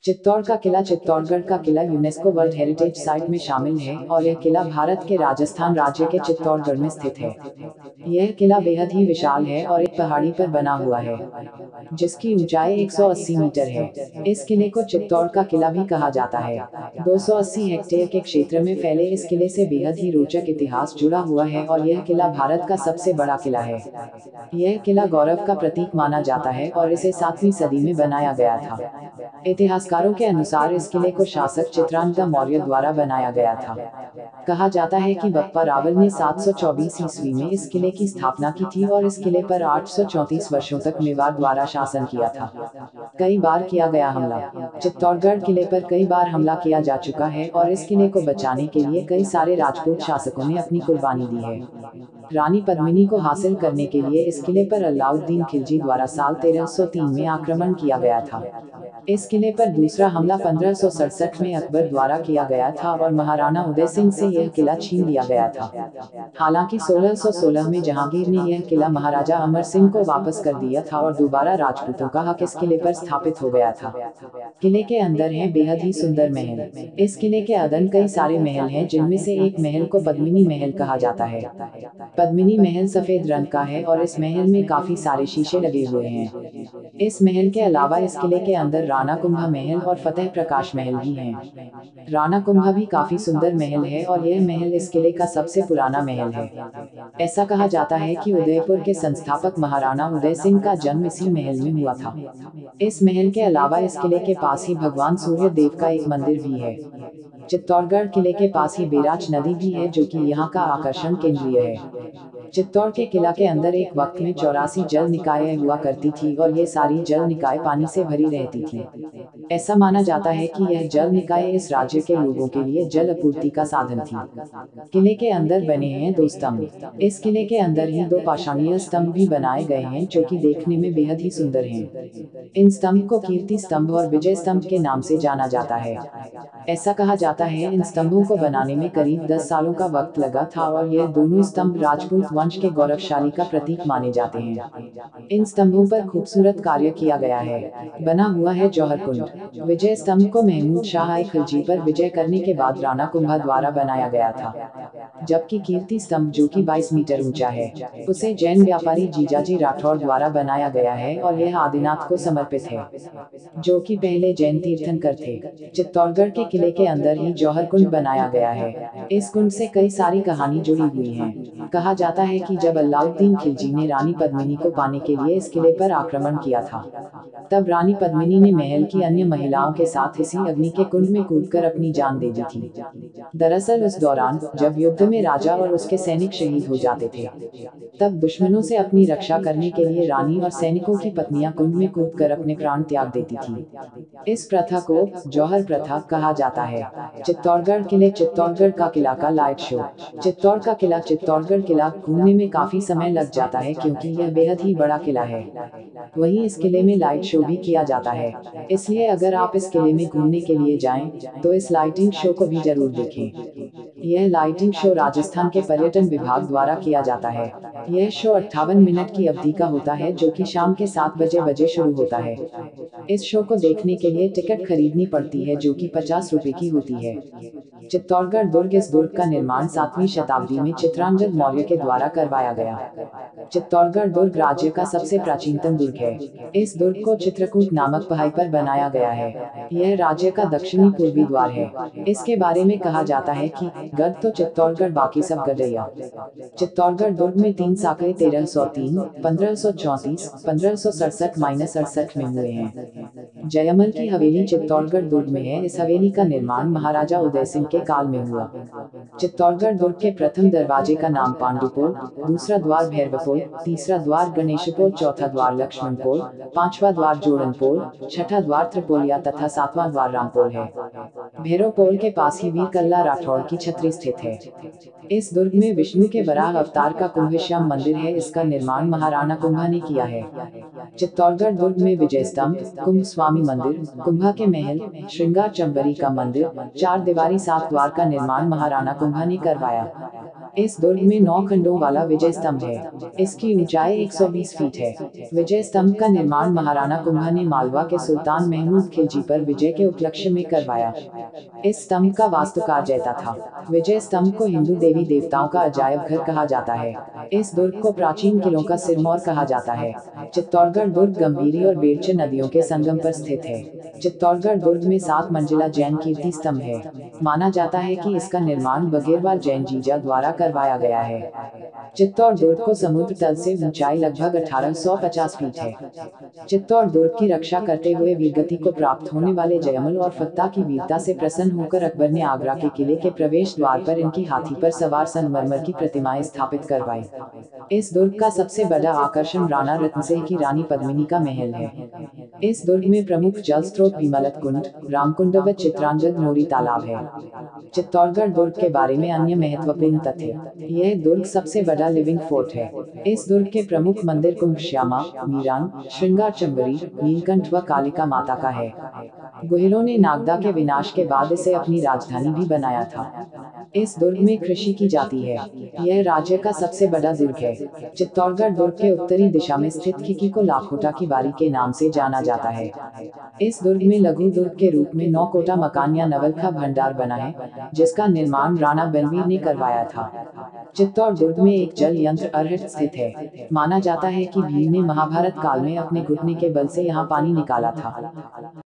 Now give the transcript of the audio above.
चित्तौड़ का किला चित्तौड़गढ़ का किला UNESCO world heritage site में शामिल है और यह किला भारत के राजस्थान राज्य के चित्तौड़गढ़ में स्थित है। यह किला बेहद ही विशाल है और एक पहाड़ी पर बना हुआ है जिसकी ऊंचाई 180 मीटर है। इस किले को चित्तौड़ का किला भी कहा जाता है। 280 हेक्टेयर के क्षेत्र में फैले इस किले से बेहद ही रोचक इतिहास जुड़ा हुआ है और यह किला भारत का सबसे बड़ा किला है। यह किला गौरव का प्रतीक माना जाता है और इसे 7वीं सदी में बनाया गया था। इतिहासकारों के अनुसार इस किले को शासक चित्रांगदा मौर्य द्वारा बनाया गया था। कहा जाता है कि बप्पा रावल ने 724 ईस्वी में इस किले की स्थापना की थी और इस किले पर 834 वर्षों तक मेवाड़ द्वारा शासन किया था। कई बार किया गया हमला। चित्तौड़गढ़ किले पर कई बार हमला किया जा चुका है और इस किले को बचाने के लिए कई सारे राजपूत शासकों ने अपनी कुर्बानी दी है। रानी पद्मिनी को हासिल करने के लिए इस किले पर अलाउद्दीन खिलजी द्वारा साल 1303 में आक्रमण किया गया था। इस किले पर दूसरा हमला 1567 में अकबर द्वारा किया गया था और महाराणा उदय सिंह से यह किला छीन लिया गया था। हालांकि 1616 में जहांगीर ने यह किला महाराजा अमर सिंह को वापस कर दिया था और दोबारा राजपूतों का हक इस किले पर स्थापित हो गया था। किले के अंदर हैं बेहद ही सुंदर महल। इस किले के अंदर कई सारे महल हैं जिनमें से एक महल को पद्मिनी महल कहा जाता है। पद्मिनी महल सफेद रंग का है और इस महल में काफी सारे शीशे लगे हुए हैं। इस महल के अलावा इस किले के अंदर राणा कुंभा महल और फतेह प्रकाश महल भी हैं। राणा कुंभा भी काफी सुंदर महल है और यह महल इस किले का सबसे पुराना महल है। ऐसा कहा जाता है कि उदयपुर के संस्थापक महाराणा उदय सिंह का जन्म इसी महल में हुआ था। इस महल के अलावा इस किले के पास ही भगवान सूर्य देव का एक मंदिर भी है। चित्तौड़गढ़ किले के पास ही बैराज नदी भी है जो कि यहाँ का आकर्षण केंद्रीय है। चित्तौड़ के किला के अंदर एक वक्त में 84 जल निकायें हुआ करती थी और ये सारी जल निकाय पानी से भरी रहती थी। ऐसा माना जाता है कि यह जल निकाय इस राज्य के लोगों के लिए जल आपूर्ति का साधन थी। किले के अंदर बने हैं 2 स्तंभ। इस किले के अंदर ही 2 पाषाणीय स्तंभ भी बनाए गए हैं जो कि देखने में बेहद ही सुंदर हैं। इन स्तंभ को कीर्ति स्तंभ और विजय स्तंभ के नाम से जाना जाता है। ऐसा कहा जाता है इन स्तंभों को बनाने में करीब 10 सालों का वक्त लगा था और यह दोनों स्तंभ राजपूत वंश के गौरवशाली का प्रतीक माने जाते हैं। इन स्तंभों पर खूबसूरत कार्य किया गया है। बना हुआ है जौहर कुंड। विजय स्तंभ को महमूद शाह खिलजी पर विजय करने के बाद राणा कुंभा द्वारा बनाया गया था, जबकि कीर्ति स्तंभ जो कि 22 मीटर ऊंचा है उसे जैन व्यापारी जीजाजी राठौर द्वारा बनाया गया है और यह आदिनाथ को समर्पित है जो कि पहले जैन तीर्थंकर थे। चित्तौड़गढ़ के किले के अंदर ही जौहर कुंड बनाया गया है। इस कुंड से कई सारी कहानी जुड़ी हुई है। कहा जाता है कि जब अलाउद्दीन खिलजी ने रानी पद्मिनी को पाने के लिए इस किले पर आक्रमण किया था, तब रानी पद्मिनी ने महल की अन्य महिलाओं के साथ इसी अग्नि के कुंड में कूदकर अपनी जान दे दी थी। दरअसल उस दौरान जब युद्ध में राजा और उसके सैनिक शहीद हो जाते थे, तब दुश्मनों से अपनी रक्षा करने के लिए रानी और सैनिकों की पत्नियां कुंड में कूदकर अपने प्राण त्याग देती थी। इस प्रथा को जौहर प्रथा कहा जाता है। चित्तौड़गढ़ किले चित्तौड़गढ़ का किला का लाइट शो। चित्तौड़ का किला चित्तौड़गढ़ किला घूमने में काफी समय लग जाता है क्योंकि यह बेहद ही बड़ा किला है। वहीं इस किले में लाइट शो भी किया जाता है, इसलिए अगर आप इस किले में घूमने के लिए जाएं तो इस लाइटिंग शो को भी जरूर देखें। यह लाइटिंग शो राजस्थान के पर्यटन विभाग द्वारा किया जाता है। यह शो 58 मिनट की अवधि का होता है जो कि शाम के 7 बजे शुरू होता है। इस शो को देखने के लिए टिकट खरीदनी पड़ती है जो कि 50 रुपए की होती है। चित्तौड़गढ़ दुर्ग। इस दुर्ग का निर्माण 7वीं शताब्दी में चित्रांगद मौर्य के द्वारा करवाया गया। चित्तौड़गढ़ दुर्ग राज्य का सबसे प्राचीनतम दुर्ग है। इस दुर्ग को चित्रकूट नामक पहाड़ी पर बनाया गया है। यह राज्य का दक्षिणी पूर्वी द्वार है। इसके बारे में कहा जाता है कि गढ़ तो चित्तौड़गढ़ बाकी सब गढ़ैया। चित्तौड़गढ़ दुर्ग में 3 साकरे 1303, 1534, 1567-68 में हुए हैं। जयमल की हवेली चित्तौड़गढ़ दुर्ग में है। इस हवेली का निर्माण महाराजा उदय सिंह के काल में हुआ। चित्तौड़गढ़ दुर्ग के प्रथम दरवाजे का नाम पांडुपोल, दूसरा द्वार भैरवपोल, तीसरा द्वार गणेशपोल, चौथा द्वार लक्ष्मणपोल, 5वां द्वार जोड़नपोल, 6ठा द्वार त्रिपोलिया तथा 7वां द्वार रामपोल है। भैरवपोल के पास ही वीर कल्ला राठौड़ की छतरी स्थित है। इस दुर्ग में विष्णु के वराह अवतार का कुंभश्याम मंदिर है। इसका निर्माण महाराणा कुंभा ने किया है। चित्तौड़गढ़ दुर्ग में विजय स्तंभ, कुंभ स्वामी मंदिर, कुंभा के महल, श्रृंगार चंबरी का मंदिर, 4 दीवारी 7 द्वार का निर्माण महाराणा कुंभा ने करवाया। इस दुर्ग में 9 खंडों वाला विजय स्तंभ है। इसकी ऊंचाई 120 फीट है। विजय स्तंभ का निर्माण महाराणा कुंभा ने मालवा के सुल्तान महमूद खिलजी पर विजय के उपलक्ष्य में करवाया। इस स्तंभ का वास्तुकार जैता था। विजय स्तंभ को हिंदू देवी देवताओं का अजायब घर कहा जाता है। इस दुर्ग को प्राचीन किलों का सिरमौर कहा जाता है। चित्तौड़गढ़ दुर्ग गंभीरी और बेरचे नदियों के संगम पर स्थित है। चित्तौड़गढ़ दुर्ग में 7 मंजिला जैन कीर्ति स्तंभ है। माना जाता है कि इसका निर्माण बघेरवाल जैन जीजा द्वारा करवाया गया है। चित्तौड़ दुर्ग को समुद्र तल से ऊंचाई लगभग 1850 फीट है। चित्तौड़ दुर्ग की रक्षा करते हुए वीरगति को प्राप्त होने वाले जयमल और फत्ता की वीरता से प्रसन्न होकर अकबर ने आगरा के किले के प्रवेश द्वार पर इनकी हाथी पर सवार संगमरमर की प्रतिमाएं स्थापित करवाई। इस दुर्ग का सबसे बड़ा आकर्षण राणा रत्नसिंह की रानी पद्मिनी का महल है। इस दुर्ग में प्रमुख जल स्रोत भीमलत कुंड, रामकुंड व चित्रांजद मोरी तालाब है। चित्तौड़गढ़ दुर्ग के बारे में अन्य महत्वपूर्ण तथ्य। यह दुर्ग सबसे बड़ा लिविंग फोर्ट है। इस दुर्ग के प्रमुख मंदिर कुंभश्यामा, मीरान, श्रृंगार चंबरी, नीलकंठ व कालिका माता का है। गुहिलों ने नागदा के विनाश के बाद इसे अपनी राजधानी भी बनाया था। इस दुर्ग में कृषि की जाती है। यह राज्य का सबसे बड़ा दुर्ग है। चित्तौड़गढ़ दुर्ग के उत्तरी दिशा में स्थित खिकी को लाखोटा की बारी के नाम से जाना जाता है। इस दुर्ग में लघु दुर्ग के रूप में 9 कोटा मकान या नवलखा भंडार बना है, जिसका निर्माण राणा बलवीर ने करवाया था। चित्तौड़ दुर्ग में एक जल यंत्र अरहट स्थित है। माना जाता है कि भीम ने महाभारत काल में अपने घुटने के बल से यहाँ पानी निकाला था।